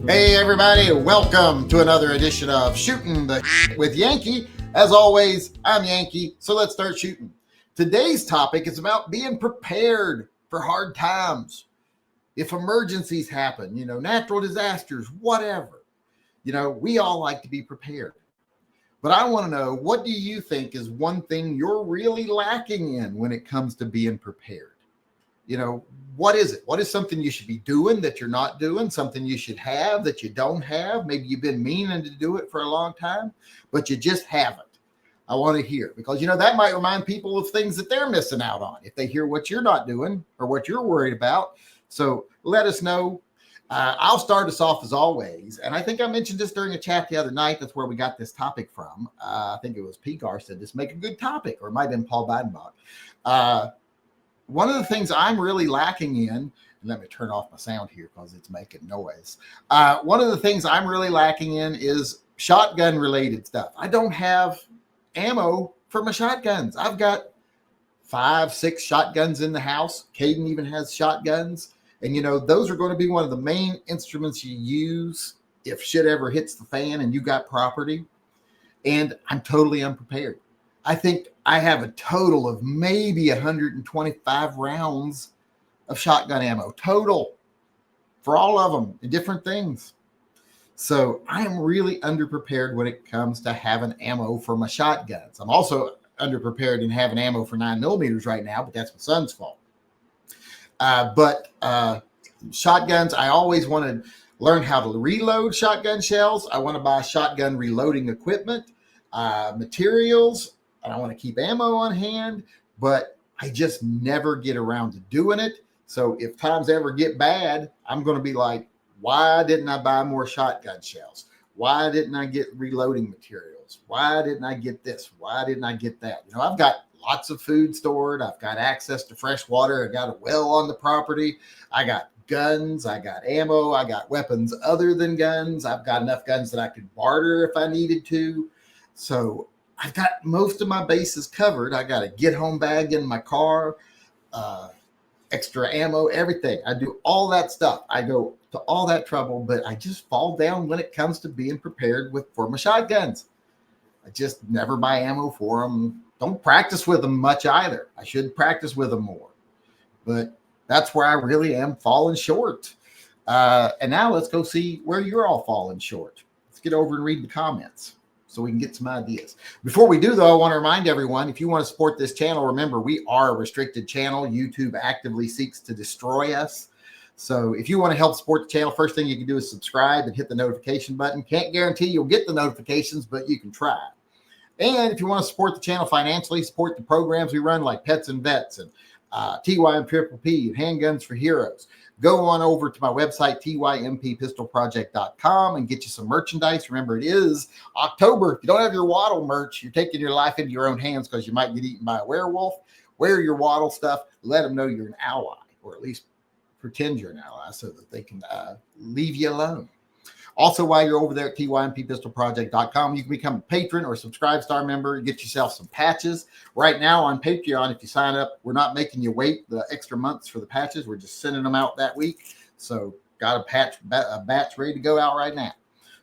Hey everybody, welcome to another edition of Shooting the with Yankee. As always, I'm Yankee, so let's start shooting. Today's topic is about being prepared for hard times. If emergencies happen, natural disasters, whatever, we all like to be prepared. But I want to know, what do you think is one thing you're really lacking in when it comes to being prepared? What is it? What is something you should be doing that you're not doing? Something you should have that you don't have? Maybe you've been meaning to do it for a long time, but you just haven't. I want to hear, because, that might remind people of things that they're missing out on if they hear what you're not doing or what you're worried about. So let us know. I'll start us off as always. And I think I mentioned this during a chat the other night. That's where we got this topic from. I think it was Pigar said this make a good topic, or it might have been Paul Bidenbach. One of the things I'm really lacking in, and let me turn off my sound here because it's making noise. One of the things I'm really lacking in is shotgun related stuff. I don't have ammo for my shotguns. I've got 5-6 shotguns in the house. Caden even has shotguns. And, those are going to be one of the main instruments you use if shit ever hits the fan and you got property. And I'm totally unprepared. I think I have a total of maybe 125 rounds of shotgun ammo total for all of them in different things. So I am really underprepared when it comes to having ammo for my shotguns. I'm also underprepared in having ammo for 9mm right now, but that's my son's fault. But shotguns, I always want to learn how to reload shotgun shells. I want to buy shotgun reloading equipment, materials. I want to keep ammo on hand, but I just never get around to doing it. So if times ever get bad, I'm going to be like, why didn't I buy more shotgun shells? Why didn't I get reloading materials? Why didn't I get this? Why didn't I get that? I've got lots of food stored. I've got access to fresh water. I got a well on the property. I got guns. I got ammo. I got weapons other than guns. I've got enough guns that I could barter if I needed to. So I've got most of my bases covered. I got a get home bag in my car, extra ammo, everything. I do all that stuff. I go to all that trouble, but I just fall down when it comes to being prepared for my shotguns. I just never buy ammo for them. Don't practice with them much either. I should practice with them more, but that's where I really am falling short. And now let's go see where you're all falling short. Let's get over and read the comments so we can get some ideas. Before we do, though, I want to remind everyone, if you want to support this channel, remember, we are a restricted channel. YouTube actively seeks to destroy us. So if you want to help support the channel, first thing you can do is subscribe and hit the notification button. Can't guarantee you'll get the notifications, but you can try. And if you want to support the channel financially, support the programs we run like Pets and Vets and TYMP and Handguns for Heroes, go on over to my website, TYMPpistolproject.com, and get you some merchandise. Remember, it is October. If you don't have your Waddle merch, you're taking your life into your own hands because you might get eaten by a werewolf. Wear your Waddle stuff. Let them know you're an ally, or at least pretend you're an ally so that they can leave you alone. Also, while you're over there at TYMPpistolproject.com, you can become a patron or subscribe star member and get yourself some patches. Right now on Patreon, if you sign up, we're not making you wait the extra months for the patches. We're just sending them out that week. So got a batch ready to go out right now.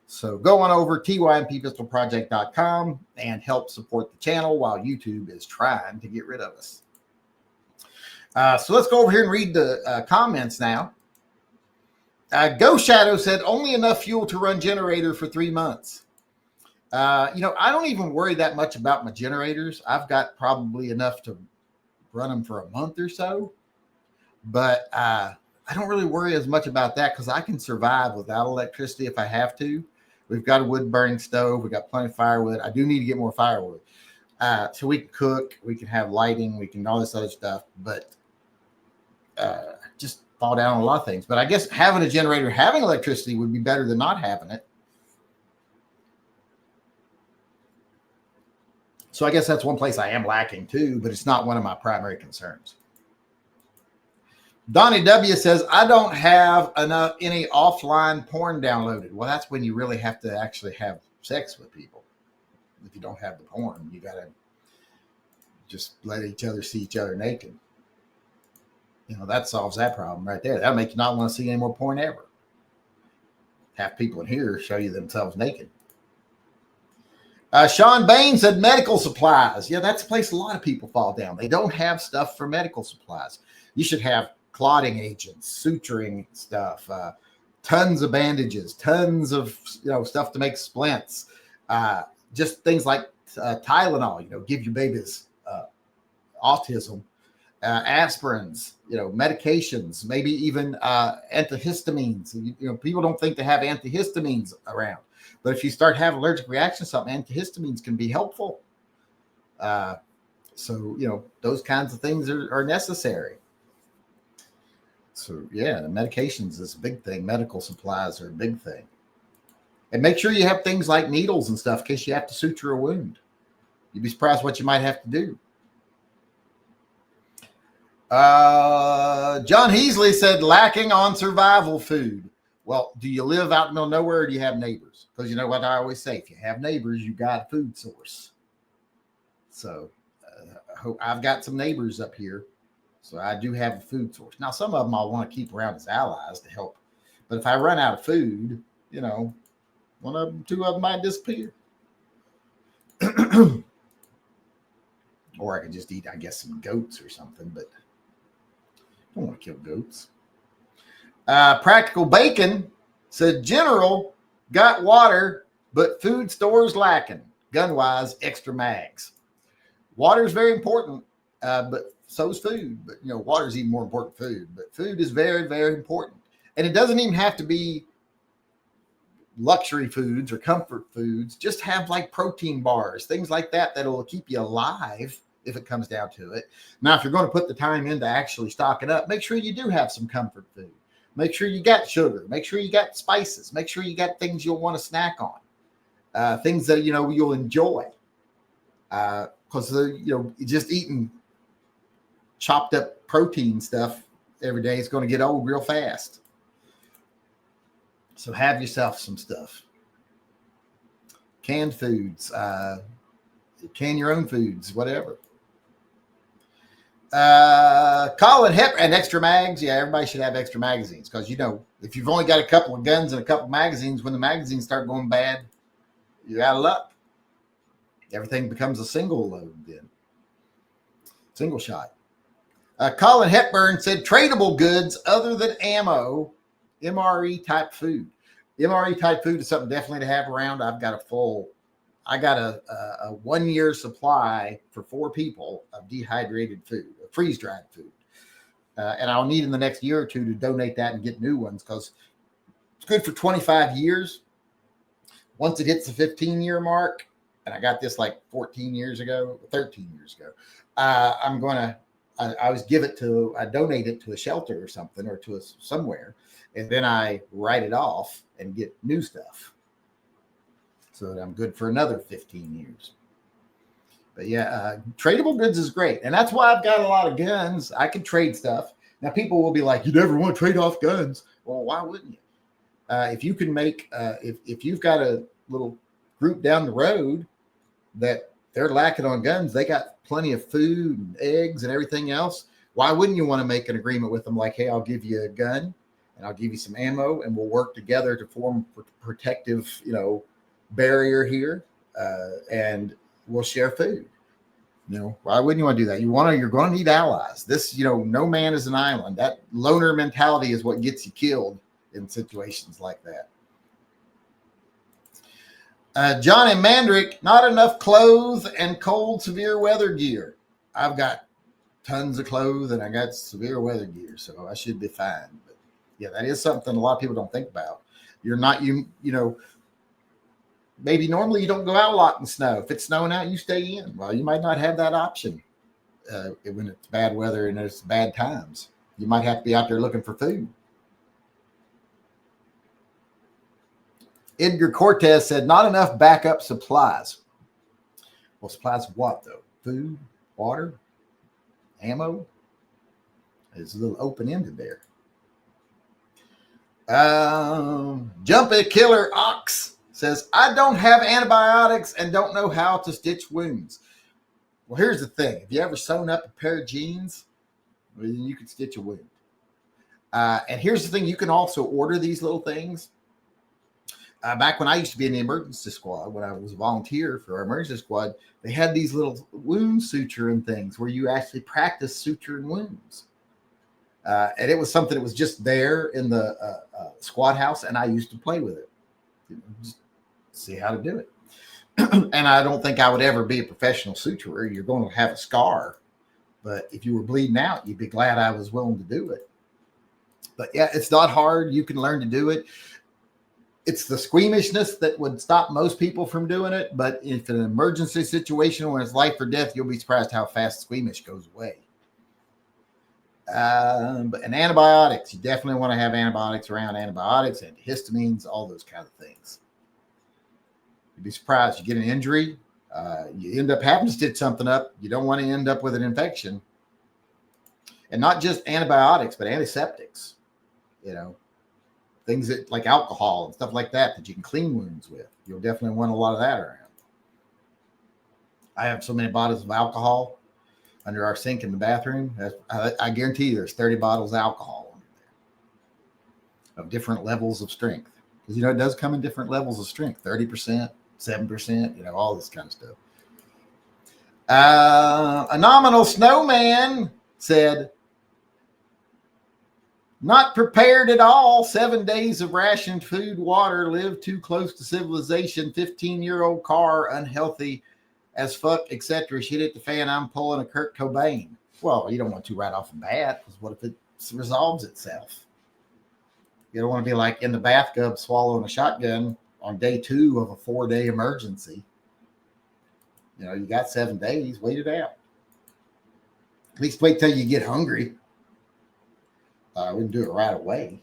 So go on over TYMPpistolproject.com and help support the channel while YouTube is trying to get rid of us. So let's go over here and read the comments now. Ghost Shadow said, only enough fuel to run generator for 3 months. I don't even worry that much about my generators. I've got probably enough to run them for a month or so. But I don't really worry as much about that because I can survive without electricity if I have to. We've got a wood-burning stove. We've got plenty of firewood. I do need to get more firewood. So we can cook. We can have lighting. We can all this other stuff. But just fall down on a lot of things. But I guess having a generator, having electricity would be better than not having it. So I guess that's one place I am lacking too, but it's not one of my primary concerns. Donnie W says, I don't have any offline porn downloaded. Well, that's when you really have to actually have sex with people. If you don't have the porn, you got to just let each other see each other naked. That solves that problem right there. That'll make you not want to see any more porn ever. Half people in here show you themselves naked. Sean Bain said medical supplies. Yeah, that's a place a lot of people fall down. They don't have stuff for medical supplies. You should have clotting agents, suturing stuff, tons of bandages, tons of stuff to make splints, just things like Tylenol. Give your babies autism, aspirins, medications, maybe even antihistamines. People don't think they have antihistamines around. But if you start having allergic reaction to something, antihistamines can be helpful. So, those kinds of things are necessary. So, yeah, medications is a big thing. Medical supplies are a big thing. And make sure you have things like needles and stuff in case you have to suture a wound. You'd be surprised what you might have to do. John Heasley said, lacking on survival food. Well, do you live out in the middle of nowhere or do you have neighbors? Because you know what I always say, if you have neighbors, you got a food source. So I've got some neighbors up here. So I do have a food source. Now, some of them I want to keep around as allies to help. But if I run out of food, one of them, two of them might disappear. Or I could just eat, I guess, some goats or something. But I don't want to kill goats. Practical Bacon said, General got water, but food stores lacking. Gun-wise, extra mags. Water is very important, but so is food. But, water is even more important than food. But food is very, very important. And it doesn't even have to be luxury foods or comfort foods. Just have like protein bars, things like that will keep you alive if it comes down to it. Now, if you're going to put the time into actually stocking up, make sure you do have some comfort food. Make sure you got sugar. Make sure you got spices. Make sure you got things you'll want to snack on. Things that, you'll enjoy. Because, just eating chopped up protein stuff every day is going to get old real fast. So have yourself some stuff. Canned foods. Can your own foods, whatever. Colin Hep and extra mags. Yeah, everybody should have extra magazines because if you've only got a couple of guns and a couple of magazines, when the magazines start going bad, you're out of luck. Everything becomes a single load then. Single shot. Colin Hepburn said tradable goods other than ammo, MRE type food. MRE type food is something definitely to have around. I got a 1 year supply for 4 people of dehydrated food, freeze dried food. And I'll need in the next year or two to donate that and get new ones because it's good for 25 years. Once it hits the 15-year mark, and I got this like 13 years ago, I donate it to a shelter or something or to somewhere. And then I write it off and get new stuff. So that I'm good for another 15 years. But yeah, tradable goods is great. And that's why I've got a lot of guns. I can trade stuff. Now people will be like, you never want to trade off guns. Well, why wouldn't you? If you can make, if you've got a little group down the road that they're lacking on guns, they got plenty of food and eggs and everything else. Why wouldn't you want to make an agreement with them? Like, hey, I'll give you a gun and I'll give you some ammo and we'll work together to form protective, barrier here, and we'll share food. Why wouldn't you want to do that? You're going to need allies. This, no man is an island. That loner mentality is what gets you killed in situations like that. John and Mandrick, not enough clothes and cold, severe weather gear. I've got tons of clothes and I got severe weather gear, so I should be fine. But yeah, that is something a lot of people don't think about. Maybe normally you don't go out a lot in snow. If it's snowing out, you stay in. Well, you might not have that option when it's bad weather and it's bad times. You might have to be out there looking for food. Edgar Cortez said, not enough backup supplies. Well, supplies of what, though? Food, water, ammo? It's a little open-ended there. Jumpy Killer Ox says, I don't have antibiotics and don't know how to stitch wounds. Well, here's the thing. If you ever sewn up a pair of jeans, well, you can stitch a wound. And here's the thing. You can also order these little things. back when I used to be in the emergency squad, when I was a volunteer for our emergency squad, they had these little wound suturing things where you actually practice suturing wounds. And it was something that was just there in the squad house, and I used to play with it, just see how to do it. And I don't think I would ever be a professional suturer. You're going to have a scar, but if you were bleeding out, you'd be glad I was willing to do it. But yeah, it's not hard. You can learn to do it. It's the squeamishness that would stop most people from doing it. But if in an emergency situation where it's life or death, you'll be surprised how fast squeamish goes away. And antibiotics, you definitely want to have antibiotics around, antibiotics, antihistamines, all those kind of things. You'd be surprised. You get an injury, you end up having to stitch something up. You don't want to end up with an infection. And not just antibiotics, but antiseptics, things that like alcohol and stuff like that you can clean wounds with. You'll definitely want a lot of that around. I have so many bottles of alcohol under our sink in the bathroom. I guarantee you there's 30 bottles of alcohol under there of different levels of strength. Because, it does come in different levels of strength, 30%, 7%, all this kind of stuff. A nominal snowman said, not prepared at all. 7 days of rationed food, water, live too close to civilization, 15-year-old car, unhealthy as fuck, etc. Shit hit the fan. I'm pulling a Kurt Cobain. Well, you don't want to right off the bat, because what if it resolves itself? You don't want to be like in the bathtub swallowing a shotgun on day 2 of a 4-day emergency. You got 7 days. Wait it out. At least wait till you get hungry. We can do it right away.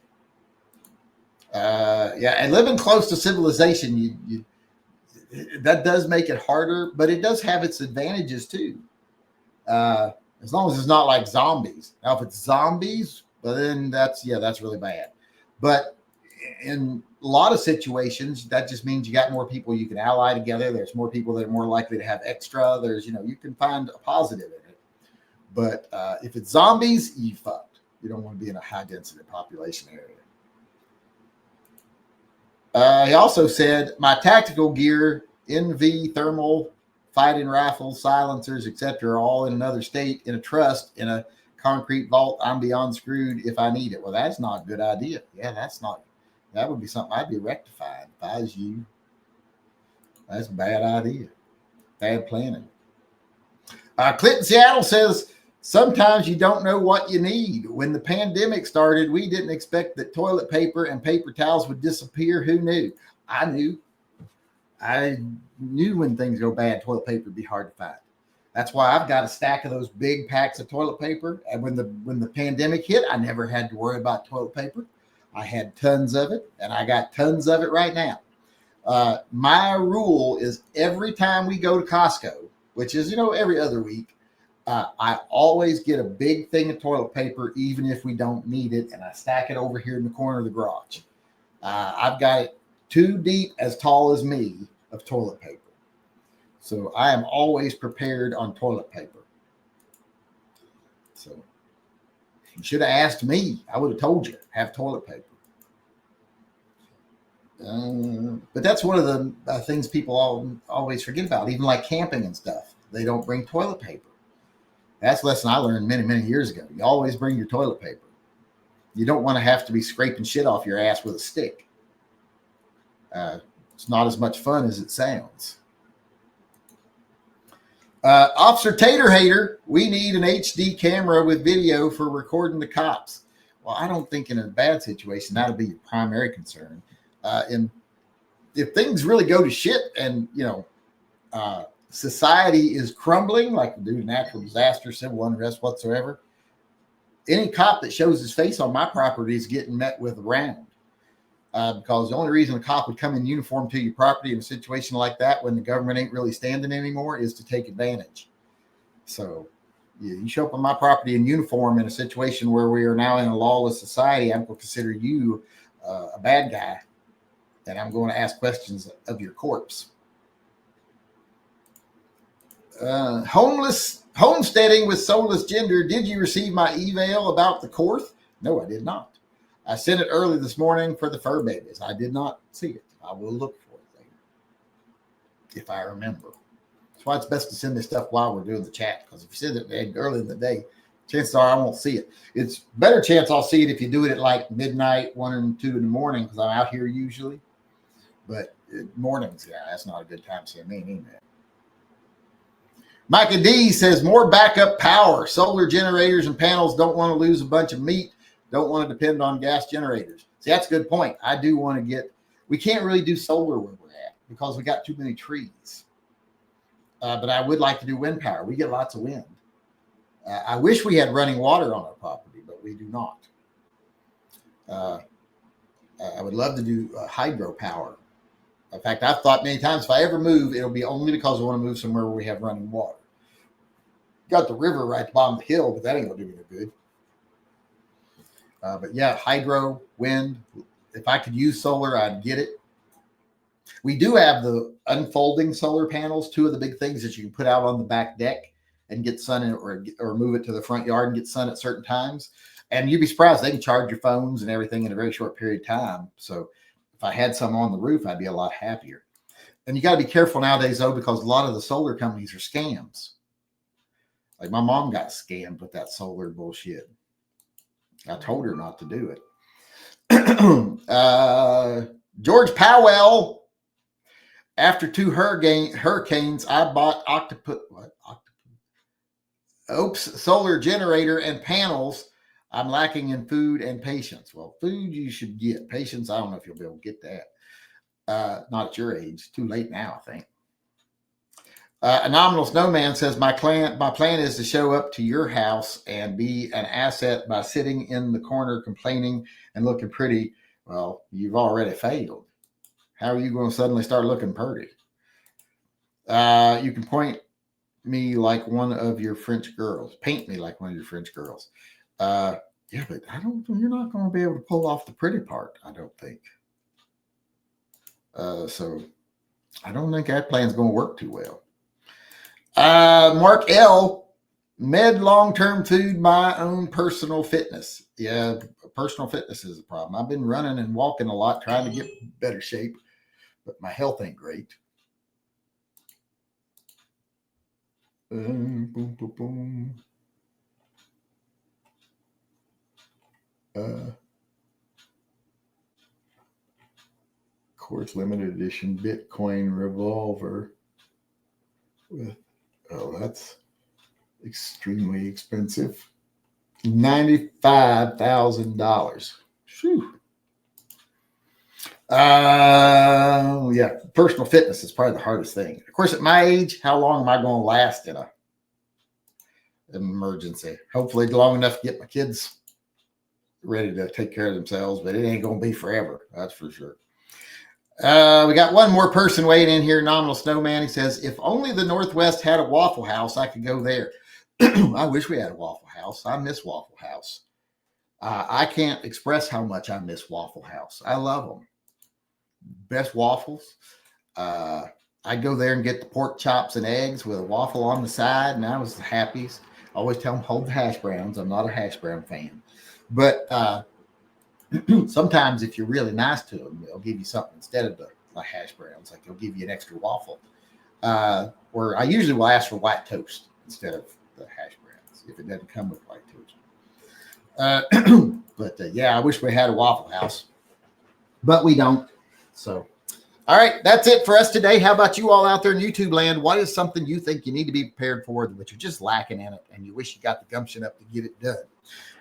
And living close to civilization, that does make it harder, but it does have its advantages too. As long as it's not like zombies. Now, if it's zombies, well, then that's really bad. But in a lot of situations, that just means you got more people you can ally together. There's more people that are more likely to have extra. There's, you can find a positive in it. But if it's zombies, you fucked. You don't want to be in a high density population area. He also said, my tactical gear, NV, thermal, fighting rifles, silencers, etc., are all in another state, in a trust, in a concrete vault. I'm beyond screwed if I need it. Well, that's not a good idea. Yeah, that would be something I'd be rectifying if I was you. That's a bad idea. Bad planning. Clinton Seattle says, sometimes you don't know what you need. When the pandemic started, we didn't expect that toilet paper and paper towels would disappear. Who knew? I knew. I knew when things go bad, toilet paper would be hard to find. That's why I've got a stack of those big packs of toilet paper. And when the pandemic hit, I never had to worry about toilet paper. I had tons of it, and I got tons of it right now. My rule is every time we go to Costco, which is, every other week, I always get a big thing of toilet paper, even if we don't need it, and I stack it over here in the corner of the garage. I've got it 2 deep, as tall as me, of toilet paper. So I am always prepared on toilet paper. So you should have asked me. I would have told you, have toilet paper. But that's one of the things people always forget about, even like camping and stuff. They don't bring toilet paper. That's a lesson I learned many, many years ago. You always bring your toilet paper. You don't want to have to be scraping shit off your ass with a stick. It's not as much fun as it sounds. Officer Tater Hater, we need an HD camera with video for recording the cops. Well, I don't think in a bad situation that'll be your primary concern. And if things really go to shit and, society is crumbling, like due to natural disaster, civil unrest whatsoever, any cop that shows his face on my property is getting met with a round. Because the only reason a cop would come in uniform to your property in a situation like that when the government ain't really standing anymore is to take advantage. So you show up on my property in uniform in a situation where we are now in a lawless society, I'm going to consider you a bad guy, and I'm going to ask questions of your corpse. Homesteading with soulless gender. Did you receive my email about the course? No, I did not. I sent it early this morning for the fur babies. I did not see it. I will look for it later if I remember. That's why it's best to send this stuff while we're doing the chat, because if you send it early in the day, chances are I won't see it. It's better chance I'll see it if you do it at like midnight, 1 and 2 in the morning, because I'm out here usually. But mornings, yeah, that's not a good time to send me an email. Micah D says more backup power. Solar generators and panels don't want to lose a bunch of meat. Don't want to depend on gas generators. See, that's a good point. I do want to we can't really do solar where we're at because we got too many trees. But I would like to do wind power. We get lots of wind. I wish we had running water on our property, but we do not. I would love to do hydropower. In fact, I've thought many times if I ever move, it'll be only because I want to move somewhere where we have running water. Got the river right at the bottom of the hill, but that ain't going to do me no good. But yeah, hydro, wind. If I could use solar, I'd get it. We do have the unfolding solar panels, 2 of the big things that you can put out on the back deck and get sun in, or move it to the front yard and get sun at certain times. And you'd be surprised, they can charge your phones and everything in a very short period of time. So if I had some on the roof, I'd be a lot happier. And you got to be careful nowadays, though, because a lot of the solar companies are scams. Like my mom got scammed with that solar bullshit. I told her not to do it. George Powell, after 2 hurricanes, I bought solar generator and panels. I'm lacking in food and patience. Well, food you should get. Patience, I don't know if you'll be able to get that. Not at your age. Too late now, I think. A nominal snowman says, my plan is to show up to your house and be an asset by sitting in the corner complaining and looking pretty. Well, you've already failed. How are you going to suddenly start looking pretty? You can paint me like one of your French girls. Yeah, but you're not going to be able to pull off the pretty part, I don't think. So I don't think that plan's going to work too well. Mark L, med long-term food, my own personal fitness. Yeah, personal fitness is a problem. I've been running and walking a lot, trying to get better shape, but my health ain't great. Boom, boom, boom. Of course, limited edition Bitcoin revolver with, that's extremely expensive. $95,000. Yeah, personal fitness is probably the hardest thing. Of course, at my age, how long am I going to last in an emergency? Hopefully long enough to get my kids ready to take care of themselves, but it ain't going to be forever. That's for sure. We got one more person weighing in here, Nominal Snowman. He says, if only the Northwest had a Waffle House, I could go there. I wish we had a Waffle House. I miss Waffle House. I can't express how much I miss Waffle House. I love them. Best waffles. I'd go there and get the pork chops and eggs with a waffle on the side, and I was the happiest. I always tell them, hold the hash browns. I'm not a hash brown fan. But sometimes if you're really nice to them, they'll give you something instead of the hash browns. Like they'll give you an extra waffle. Or I usually will ask for white toast instead of the hash browns if it doesn't come with white toast. But yeah, I wish we had a Waffle House, but we don't. So, all right, that's it for us today. How about you all out there in YouTube land? What is something you think you need to be prepared for, but you're just lacking in it, and you wish you got the gumption up to get it done?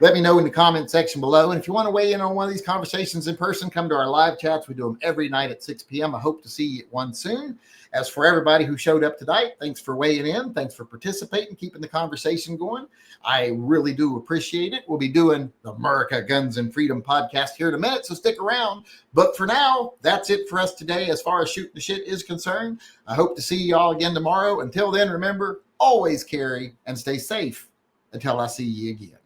Let me know in the comment section below. And if you want to weigh in on one of these conversations in person, come to our live chats. We do them every night at 6 p.m. I hope to see you at one soon. As for everybody who showed up tonight, thanks for weighing in. Thanks for participating, keeping the conversation going. I really do appreciate it. We'll be doing the America Guns and Freedom podcast here in a minute, so stick around. But for now, that's it for us today as far as shooting the shit is concerned. I hope to see you all again tomorrow. Until then, remember, always carry and stay safe until I see you again.